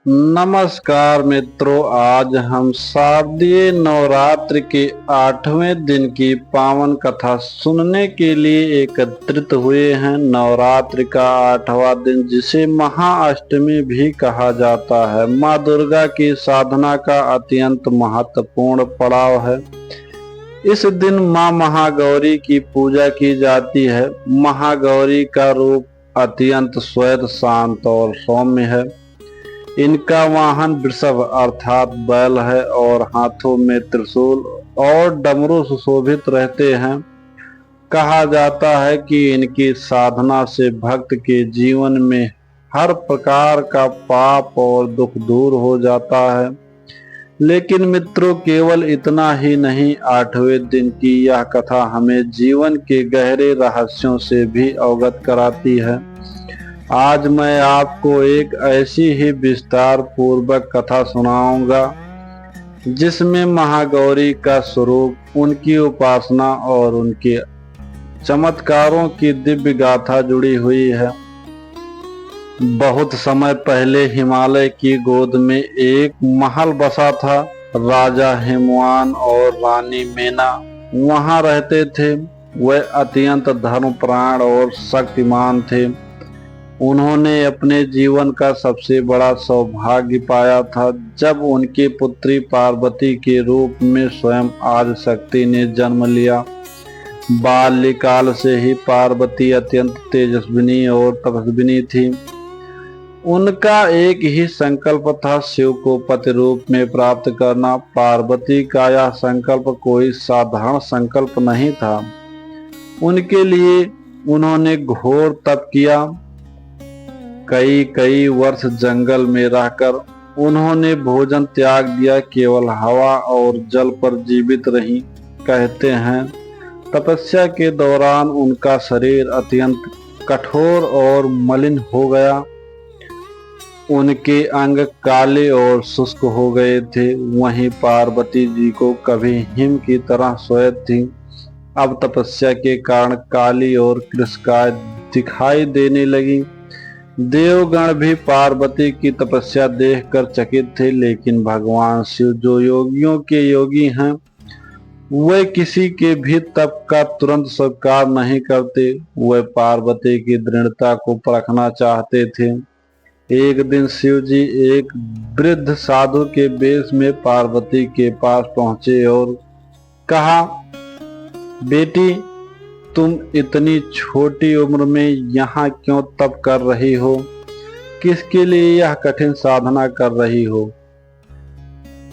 नमस्कार मित्रों, आज हम शारदीय नवरात्र के 8वें दिन की पावन कथा सुनने के लिए एकत्रित हुए हैं। नवरात्र का 8वां दिन, जिसे महाअष्टमी भी कहा जाता है, माँ दुर्गा की साधना का अत्यंत महत्वपूर्ण पड़ाव है। इस दिन माँ महागौरी की पूजा की जाती है। महागौरी का रूप अत्यंत श्वेत, शांत और सौम्य है। इनका वाहन वृषभ अर्थात बैल है और हाथों में त्रिशूल और डमरू सुशोभित रहते हैं। कहा जाता है कि इनकी साधना से भक्त के जीवन में हर प्रकार का पाप और दुख दूर हो जाता है। लेकिन मित्रों, केवल इतना ही नहीं, 8वें दिन की यह कथा हमें जीवन के गहरे रहस्यों से भी अवगत कराती है। आज मैं आपको एक ऐसी ही विस्तार पूर्वक कथा सुनाऊंगा जिसमें महागौरी का स्वरूप, उनकी उपासना और उनके चमत्कारों की दिव्य गाथा जुड़ी हुई है। बहुत समय पहले हिमालय की गोद में एक महल बसा था। राजा हिमवान और रानी मेना वहां रहते थे। वे अत्यंत धर्मप्राण और शक्तिमान थे। उन्होंने अपने जीवन का सबसे बड़ा सौभाग्य पाया था जब उनकी पुत्री पार्वती के रूप में स्वयं आदिशक्ति ने जन्म लिया। बाल्यकाल से ही पार्वती अत्यंत तेजस्विनी और तपस्विनी थी। उनका एक ही संकल्प था, शिव को पति रूप में प्राप्त करना। पार्वती का यह संकल्प कोई साधारण संकल्प नहीं था। उनके लिए उन्होंने घोर तप किया। कई वर्ष जंगल में रहकर उन्होंने भोजन त्याग दिया, केवल हवा और जल पर जीवित रही। कहते हैं, तपस्या के दौरान उनका शरीर अत्यंत कठोर और मलिन हो गया। उनके अंग काले और शुष्क हो गए थे। वहीं पार्वती जी को कभी हिम की तरह श्वेत थी, अब तपस्या के कारण काली और कृशकाय दिखाई देने लगी। देवगण भी पार्वती की तपस्या देखकर चकित थे, लेकिन भगवान शिव, जो योगियों के योगी हैं, वे किसी के भी तप का तुरंत स्वीकार नहीं करते। वे पार्वती की दृढ़ता को परखना चाहते थे। एक दिन शिव जी एक वृद्ध साधु के वेश में पार्वती के पास पहुंचे और कहा, बेटी, तुम इतनी छोटी उम्र में यहाँ क्यों तप कर रही हो? किसके लिए यह कठिन साधना कर रही हो?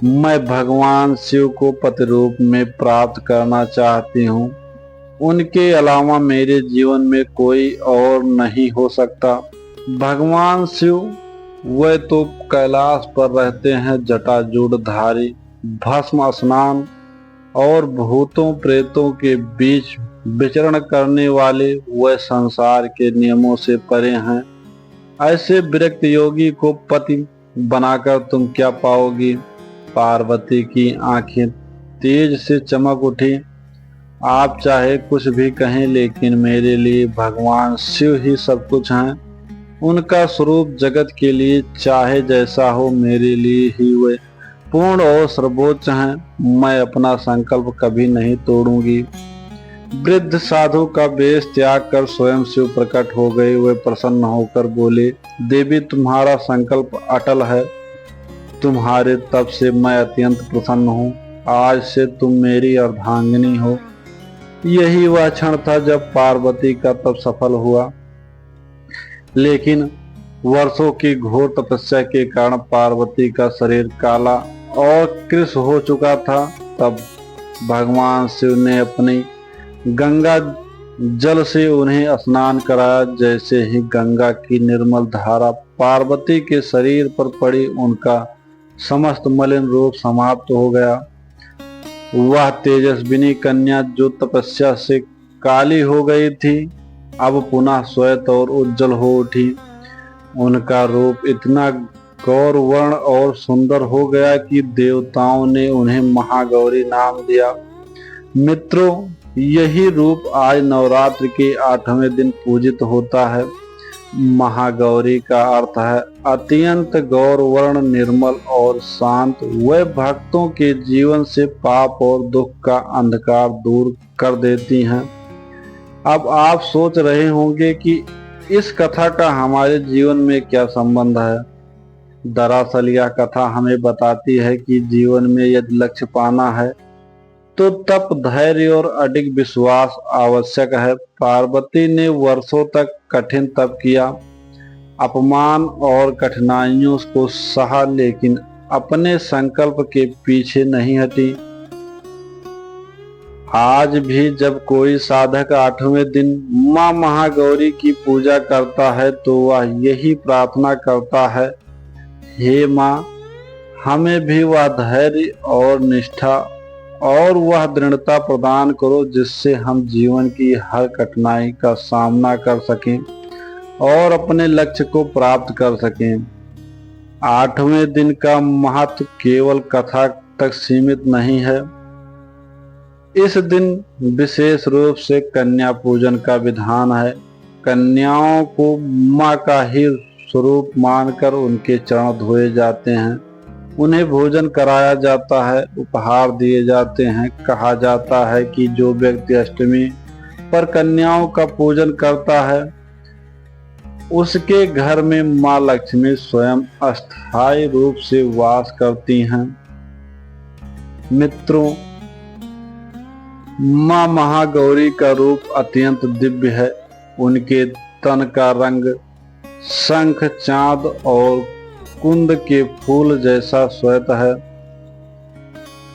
मैं भगवान शिव को पति रूप में प्राप्त करना चाहती हूँ। उनके अलावा मेरे जीवन में कोई और नहीं हो सकता। भगवान शिव, वे तो कैलाश पर रहते हैं, जटाजूटधारी, भस्म स्नान और भूतों प्रेतों के बीच विचरण करने वाले। वे संसार के नियमों से परे हैं। ऐसे विरक्त योगी को पति बनाकर तुम क्या पाओगी? पार्वती की आंखें तेज से चमक उठी। आप चाहे कुछ भी कहें, लेकिन मेरे लिए भगवान शिव ही सब कुछ हैं। उनका स्वरूप जगत के लिए चाहे जैसा हो, मेरे लिए ही वे पूर्ण और सर्वोच्च हैं। मैं अपना संकल्प कभी नहीं तोड़ूंगी। वृद्ध साधु का वेश त्याग कर स्वयं शिव प्रकट हो गए। वे प्रसन्न होकर बोले, देवी, तुम्हारा संकल्प अटल है। तुम्हारे तप से मैं अत्यंत प्रसन्न हूँ। आज से तुम मेरी अर्धांगिनी हो। यही वह क्षण था जब पार्वती का तप सफल हुआ। लेकिन वर्षों की घोर तपस्या के कारण पार्वती का शरीर काला और कृश हो चुका था। तब भगवान शिव ने अपनी गंगा जल से उन्हें स्नान कराया। जैसे ही गंगा की निर्मल धारा पार्वती के शरीर पर पड़ी, उनका समस्त मलिन रूप समाप्त हो गया। वह तेजस्विनी कन्या, जो तपस्या से काली हो गई थी, अब पुनः श्वेत और उज्जवल हो उठी। उनका रूप इतना गौरवर्ण और सुंदर हो गया कि देवताओं ने उन्हें महागौरी नाम दिया। मित्रों, यही रूप आज नवरात्र के 8वें दिन पूजित होता है। महागौरी का अर्थ है अत्यंत गौर वर्ण, निर्मल और शांत। वह भक्तों के जीवन से पाप और दुख का अंधकार दूर कर देती हैं। अब आप सोच रहे होंगे कि इस कथा का हमारे जीवन में क्या संबंध है। दरअसल यह कथा हमें बताती है कि जीवन में यदि लक्ष्य पाना है तो तप, धैर्य और अडिग विश्वास आवश्यक है। पार्वती ने वर्षों तक कठिन तप किया, अपमान और कठिनाइयों को सहा, लेकिन अपने संकल्प के पीछे नहीं हटी। आज भी जब कोई साधक 8वें दिन मां महागौरी की पूजा करता है तो वह यही प्रार्थना करता है, हे मां, हमें भी वह धैर्य और निष्ठा और वह दृढ़ता प्रदान करो जिससे हम जीवन की हर कठिनाई का सामना कर सकें और अपने लक्ष्य को प्राप्त कर सकें। 8वें दिन का महत्व केवल कथा तक सीमित नहीं है। इस दिन विशेष रूप से कन्या पूजन का विधान है। कन्याओं को मां का ही स्वरूप मानकर उनके चरण धोए जाते हैं, उन्हें भोजन कराया जाता है, उपहार दिए जाते हैं। कहा जाता है कि जो व्यक्ति अष्टमी पर कन्याओं का पूजन करता है उसके घर में मां लक्ष्मी स्वयं अस्थायी रूप से वास करती हैं। मित्रों, मां महागौरी का रूप अत्यंत दिव्य है। उनके तन का रंग शंख, चांद और कुंद के फूल जैसा श्वेत है।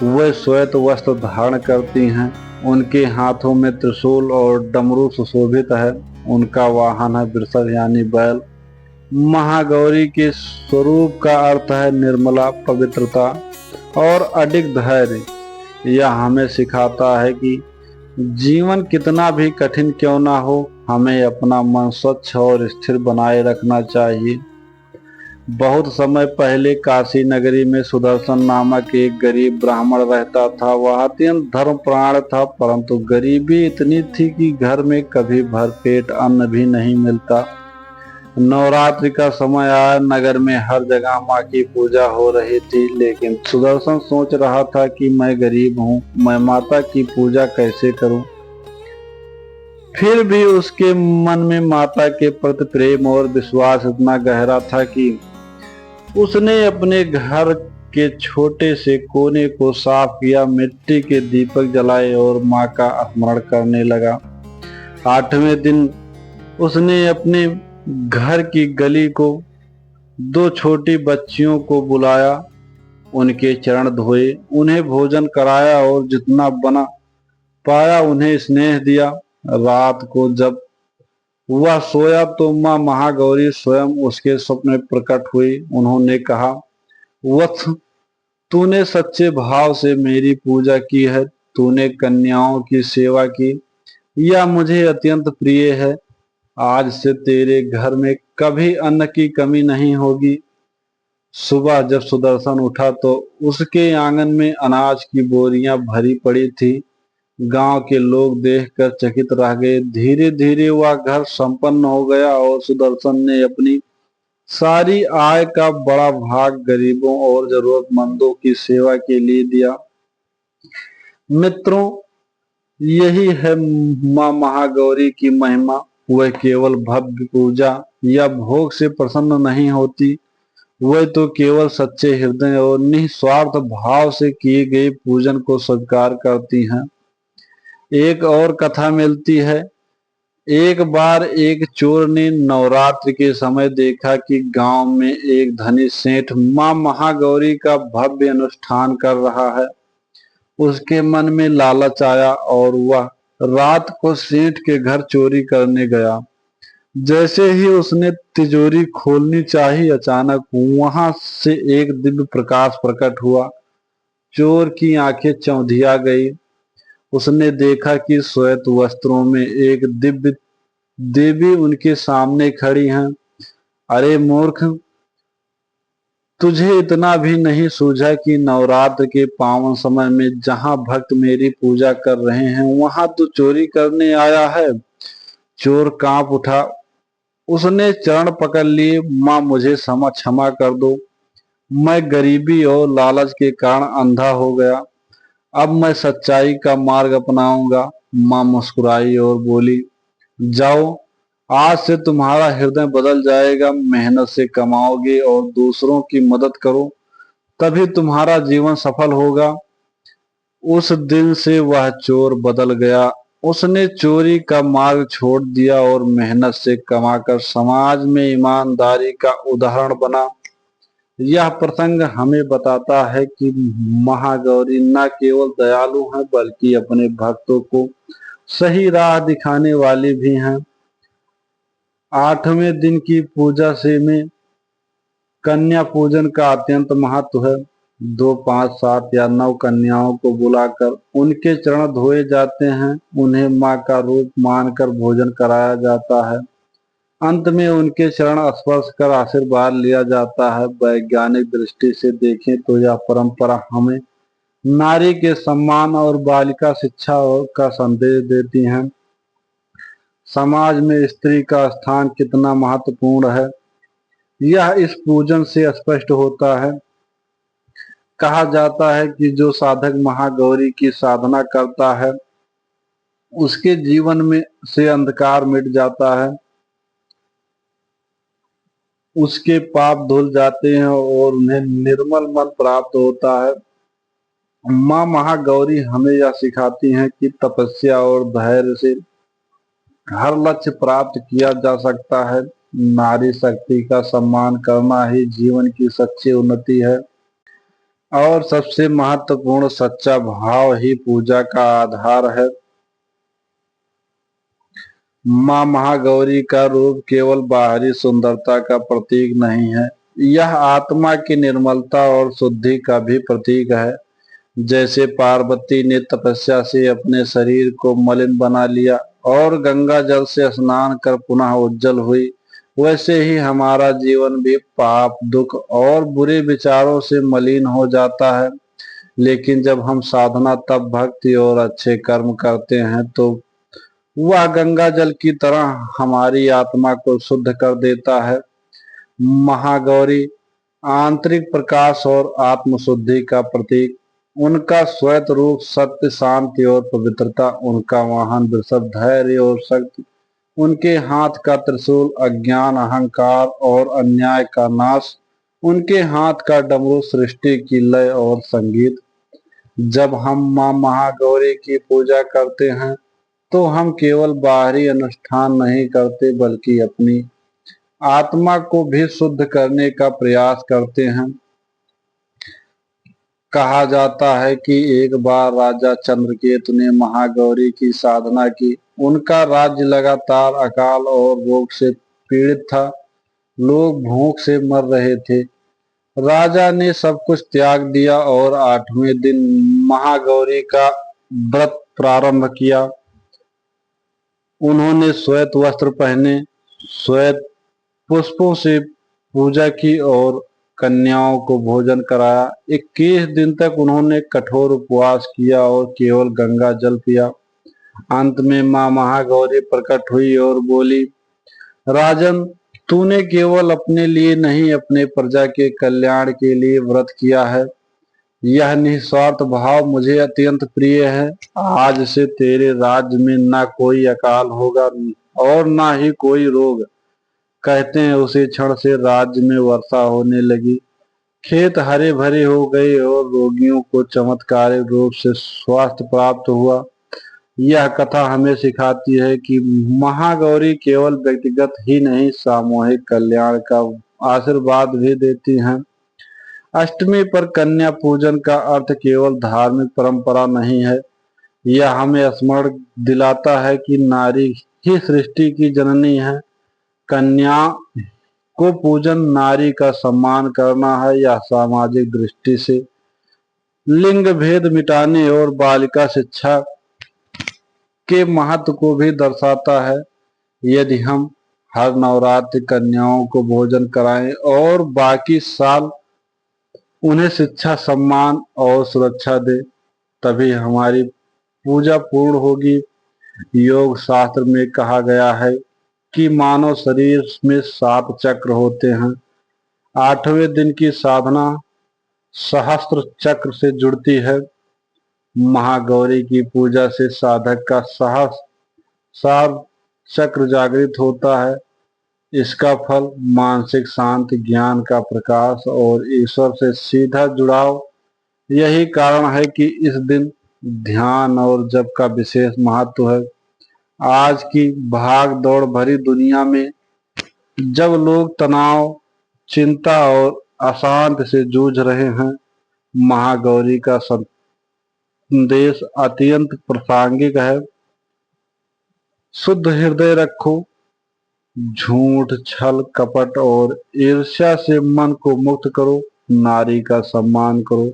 वे श्वेत वस्त्र धारण करती हैं। उनके हाथों में त्रिशूल और डमरू सुशोभित है। उनका वाहन है वृषभ यानी बैल। महागौरी के स्वरूप का अर्थ है निर्मला, पवित्रता और अडिग धैर्य। यह हमें सिखाता है कि जीवन कितना भी कठिन क्यों ना हो, हमें अपना मन स्वच्छ और स्थिर बनाए रखना चाहिए। बहुत समय पहले काशी नगरी में सुदर्शन नामक एक गरीब ब्राह्मण रहता था। वह अत्यंत धर्मप्राण था, परंतु गरीबी इतनी थी कि घर में कभी भरपेट अन्न भी नहीं मिलता। नवरात्रि का समय आया, नगर में हर जगह मां की पूजा हो रही थी, लेकिन सुदर्शन सोच रहा था कि मैं गरीब हूँ, मैं माता की पूजा कैसे करूं। फिर भी उसके मन में माता के प्रति प्रेम और विश्वास इतना गहरा था कि उसने अपने घर के छोटे से कोने को साफ किया, मिट्टी के दीपक जलाए और मां का स्मरण करने लगा। 8वें दिन उसने अपने घर की गली को 2 छोटी बच्चियों को बुलाया, उनके चरण धोए, उन्हें भोजन कराया और जितना बना पाया उन्हें स्नेह दिया। रात को जब वह सोया तो मां महागौरी स्वयं उसके स्वप्न में प्रकट हुई। उन्होंने कहा, वत्स, तूने सच्चे भाव से मेरी पूजा की है, तूने कन्याओं की सेवा की, यह मुझे अत्यंत प्रिय है। आज से तेरे घर में कभी अन्न की कमी नहीं होगी। सुबह जब सुदर्शन उठा तो उसके आंगन में अनाज की बोरियां भरी पड़ी थी। गांव के लोग देखकर चकित रह गए। धीरे धीरे वह घर संपन्न हो गया और सुदर्शन ने अपनी सारी आय का बड़ा भाग गरीबों और जरूरतमंदों की सेवा के लिए दिया। मित्रों, यही है मां महागौरी की महिमा। वह केवल भव्य पूजा या भोग से प्रसन्न नहीं होती, वह तो केवल सच्चे हृदय और निस्वार्थ भाव से किए गए पूजन को स्वीकार करती हैं। एक और कथा मिलती है। एक बार एक चोर ने नवरात्रि के समय देखा कि गांव में एक धनी सेठ मां महागौरी का भव्य अनुष्ठान कर रहा है। उसके मन में लालच आया और वह रात को सेठ के घर चोरी करने गया। जैसे ही उसने तिजोरी खोलनी चाही, अचानक वहां से एक दिव्य प्रकाश प्रकट हुआ। चोर की आंखें चौंधिया गई। उसने देखा कि श्वेत वस्त्रों में एक दिव्य देवी उनके सामने खड़ी हैं। अरे मूर्ख, तुझे इतना भी नहीं सूझा कि नवरात्र के पावन समय में जहां भक्त मेरी पूजा कर रहे हैं वहां तू चोरी करने आया है। चोर कांप उठा। उसने चरण पकड़ लिए। माँ मुझे क्षमा कर दो, मैं गरीबी और लालच के कारण अंधा हो गया। अब मैं सच्चाई का मार्ग अपनाऊंगा। माँ मुस्कुराई और बोली, जाओ, आज से तुम्हारा हृदय बदल जाएगा। मेहनत से कमाओगे और दूसरों की मदद करो, तभी तुम्हारा जीवन सफल होगा। उस दिन से वह चोर बदल गया। उसने चोरी का मार्ग छोड़ दिया और मेहनत से कमाकर समाज में ईमानदारी का उदाहरण बना। यह प्रसंग हमें बताता है कि महागौरी न केवल दयालु हैं बल्कि अपने भक्तों को सही राह दिखाने वाली भी हैं। 8वें दिन की पूजा से में कन्या पूजन का अत्यंत महत्व है। 2, 5, 7 या 9 कन्याओं को बुलाकर उनके चरण धोए जाते हैं। उन्हें माँ का रूप मानकर भोजन कराया जाता है। अंत में उनके चरण स्पर्श कर आशीर्वाद लिया जाता है। वैज्ञानिक दृष्टि से देखें तो यह परंपरा हमें नारी के सम्मान और बालिका शिक्षा का संदेश देती है। समाज में स्त्री का स्थान कितना महत्वपूर्ण है, यह इस पूजन से स्पष्ट होता है। कहा जाता है कि जो साधक महागौरी की साधना करता है उसके जीवन में से अंधकार मिट जाता है, उसके पाप धुल जाते हैं और उन्हें निर्मल मन प्राप्त होता है। माँ महागौरी हमें यह सिखाती हैं कि तपस्या और धैर्य से हर लक्ष्य प्राप्त किया जा सकता है। नारी शक्ति का सम्मान करना ही जीवन की सच्ची उन्नति है और सबसे महत्वपूर्ण सच्चा भाव ही पूजा का आधार है। माँ महागौरी का रूप केवल बाहरी सुंदरता का प्रतीक नहीं है, यह आत्मा की निर्मलता और शुद्धि का भी प्रतीक है। जैसे पार्वती ने तपस्या से अपने शरीर को मलिन बना लिया और गंगा जल से स्नान कर पुनः उज्जवल हुई, वैसे ही हमारा जीवन भी पाप, दुख और बुरे विचारों से मलिन हो जाता है। लेकिन जब हम साधना, तप, भक्ति और अच्छे कर्म करते हैं तो वह गंगा जल की तरह हमारी आत्मा को शुद्ध कर देता है। महागौरी आंतरिक प्रकाश और आत्मशुद्धि का प्रतीक, उनका श्वेत रूप सत्य, शांति और पवित्रता, उनका वाहन वृषभ धैर्य और शक्ति, उनके हाथ का त्रिशूल अज्ञान, अहंकार और अन्याय का नाश, उनके हाथ का डमरू सृष्टि की लय और संगीत। जब हम माँ महागौरी की पूजा करते हैं तो हम केवल बाहरी अनुष्ठान नहीं करते बल्कि अपनी आत्मा को भी शुद्ध करने का प्रयास करते हैं। कहा जाता है कि एक बार राजा चंद्रकेतु ने महागौरी की साधना की। उनका राज्य लगातार अकाल और रोग से पीड़ित था। लोग भूख से मर रहे थे। राजा ने सब कुछ त्याग दिया और 8वें दिन महागौरी का व्रत प्रारंभ किया। उन्होंने श्वेत वस्त्र पहने, श्वेत पुष्पों से पूजा की और कन्याओं को भोजन कराया। 21 दिन तक उन्होंने कठोर उपवास किया और केवल गंगा जल पिया। अंत में माँ महागौरी प्रकट हुई और बोली, राजन, तूने केवल अपने लिए नहीं अपने प्रजा के कल्याण के लिए व्रत किया है। यह निस्वार्थ भाव मुझे अत्यंत प्रिय है। आज से तेरे राज्य में ना कोई अकाल होगा और ना ही कोई रोग। कहते हैं उसी क्षण से राज्य में वर्षा होने लगी, खेत हरे भरे हो गए और रोगियों को चमत्कारिक रूप से स्वास्थ्य प्राप्त हुआ। यह कथा हमें सिखाती है कि महागौरी केवल व्यक्तिगत ही नहीं, सामूहिक कल्याण का आशीर्वाद भी देती हैं। अष्टमी पर कन्या पूजन का अर्थ केवल धार्मिक परंपरा नहीं है, यह हमें स्मरण दिलाता है कि नारी ही सृष्टि की जननी है। कन्या को पूजन नारी का सम्मान करना है। यह सामाजिक दृष्टि से लिंग भेद मिटाने और बालिका शिक्षा के महत्व को भी दर्शाता है। यदि हम हर नवरात्रि कन्याओं को भोजन कराएं और बाकी साल उन्हें शिक्षा, सम्मान और सुरक्षा दे, तभी हमारी पूजा पूर्ण होगी। योग शास्त्र में कहा गया है, कि मानव शरीर में 7 चक्र होते हैं। 8वें दिन की साधना सहस्त्र चक्र से जुड़ती है। महागौरी की पूजा से साधक का सार चक्र जागृत होता है। इसका फल मानसिक शांति, ज्ञान का प्रकाश और ईश्वर से सीधा जुड़ाव। यही कारण है कि इस दिन ध्यान और जप का विशेष महत्व है। आज की भाग दौड़ भरी दुनिया में जब लोग तनाव, चिंता और अशांति से जूझ रहे हैं, महागौरी का संदेश अत्यंत प्रासंगिक है। शुद्ध हृदय रखो, झूठ, छल, कपट और ईर्ष्या से मन को मुक्त करो, नारी का सम्मान करो।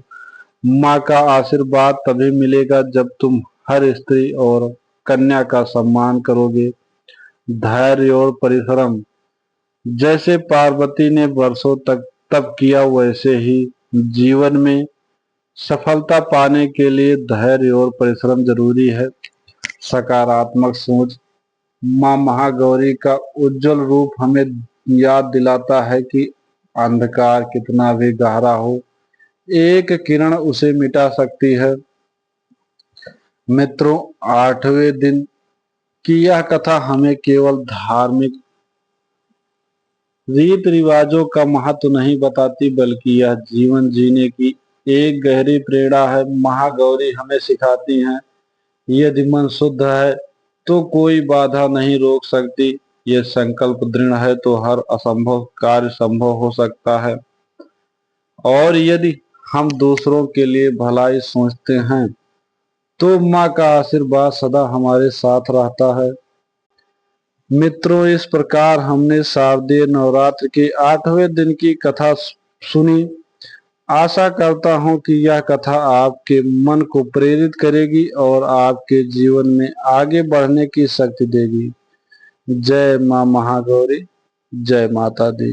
माँ का आशीर्वाद तभी मिलेगा जब तुम हर स्त्री और कन्या का सम्मान करोगे। धैर्य और परिश्रम, जैसे पार्वती ने वर्षों तक तप किया, वैसे ही जीवन में सफलता पाने के लिए धैर्य और परिश्रम जरूरी है। सकारात्मक सोच, माँ महागौरी का उज्जवल रूप हमें याद दिलाता है कि अंधकार कितना भी गहरा हो, एक किरण उसे मिटा सकती है। मित्रों, 8वें दिन की यह कथा हमें केवल धार्मिक रीत रिवाजों का महत्व नहीं बताती, बल्कि यह जीवन जीने की एक गहरी प्रेरणा है। महागौरी हमें सिखाती हैं, यदि मन शुद्ध है तो कोई बाधा नहीं रोक सकती। ये संकल्प दृढ़ है तो हर असंभव कार्य संभव हो सकता है। और यदि हम दूसरों के लिए भलाई सोचते हैं तो माँ का आशीर्वाद सदा हमारे साथ रहता है। मित्रों, इस प्रकार हमने शारदीय नवरात्र के 8वें दिन की कथा सुनी। आशा करता हूँ कि यह कथा आपके मन को प्रेरित करेगी और आपके जीवन में आगे बढ़ने की शक्ति देगी। जय माँ महागौरी, जय माता दी।